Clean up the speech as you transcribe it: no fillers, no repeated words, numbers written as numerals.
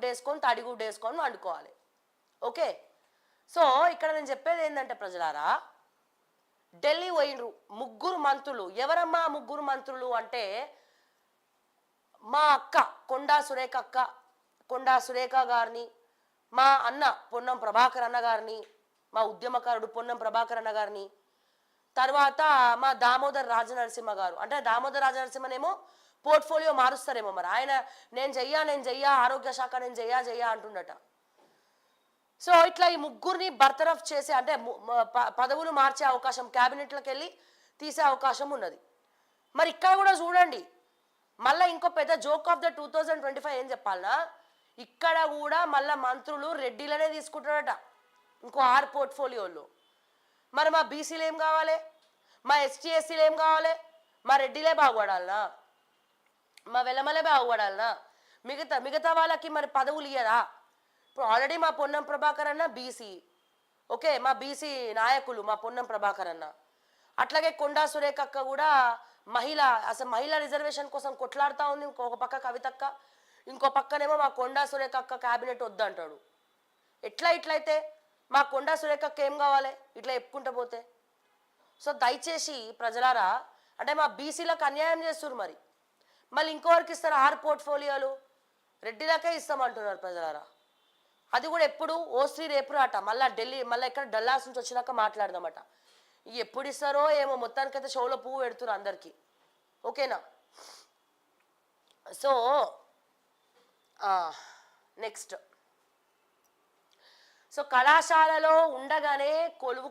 వేసుకొని తడిగుడ్డు వేసుకొని వండుకోవాలి. ఓకే. సో ఇక్కడ నేను చెప్పేది ఏంటంటే ప్రజలారా, ఢిల్లీ పోయినరు ముగ్గురు మంత్రులు. ఎవరమ్మా ముగ్గురు మంత్రులు అంటే, మా అక్క కొండా సురేఖ గారిని, మా అన్న పొన్నం ప్రభాకర్ అన్న గారిని, మా ఉద్యమకారుడు పొన్నం ప్రభాకర్ అన్న గారిని, తర్వాత మా దామోదర్ రాజనరసింహ గారు. అంటే దామోదర్ రాజనరసింహనేమో పోర్ట్ఫోలియో మారుస్తారేమో మరి. ఆయన నేను చెయ్యా ఆరోగ్య శాఖ నేను చెయ్యా అంటుండట. సో ఇట్లా ఈ ముగ్గురిని బర్తరఫ్ చేసే, అంటే పదవులు మార్చే అవకాశం, క్యాబినెట్లకు వెళ్ళి తీసే అవకాశం ఉన్నది. మరి ఇక్కడ కూడా చూడండి, మళ్ళీ ఇంకో పెద్ద జోక్ ఆఫ్ ద 2025 ఏం చెప్పాలనా, ఇక్కడ కూడా మళ్ళీ మంత్రులు రెడ్డిలనే తీసుకుంటారట, ఇంకో 6 పోర్ట్ఫోలియోలు. మరి మా బీసీలు ఏం కావాలి, మా ఎస్టీ ఎస్సీలు ఏం కావాలి, మా రెడ్డిలే బాగుపడాలనా, మా వెలమలే బాగుపడాలనా, మిగతా వాళ్ళకి మరి పదవులు ఇయ్యరా? ఇప్పుడు ఆల్రెడీ మా పొన్నం ప్రభాకర్ అన్న బీసీ, ఓకే, మా బీసీ నాయకులు మా పొన్నం ప్రభాకర్ అన్న, అట్లాగే కొండా సురేఖ అక్క కూడా అసలు మహిళా రిజర్వేషన్ కోసం కొట్లాడుతూ ఉంది. ఇంకొక పక్క కవితక్క, ఇంకో పక్కనేమో మా కొండా సురేఖ అక్క క్యాబినెట్ వద్దంటాడు. ఇట్లయితే మా కొండా సురేఖ అక్క ఏం కావాలి ఇట్లా చెప్పుకుంటూ పోతే? సో దయచేసి ప్రజలారా, అంటే మా బీసీలకు అన్యాయం చేస్తున్నారు. మళ్ళీ ఇంకోవరకు ఇస్తారు 6 పోర్ట్ఫోలియోలు, రెడ్డిలకే ఇస్తామంటున్నారు ప్రజలారా. అది కూడా ఎప్పుడు ఓ3 రేపు అట, మళ్ళీ ఇక్కడ డల్లాస్ నుంచి వచ్చినాక మాట్లాడదామట. ఎప్పుడు ఇస్తారో ఏమో, మొత్తానికైతే షోలో పువ్వు పెడుతున్నారు అందరికీ. ఓకేనా? సో నెక్స్ట్, సో కళాశాలలో ఉండగానే కొలువు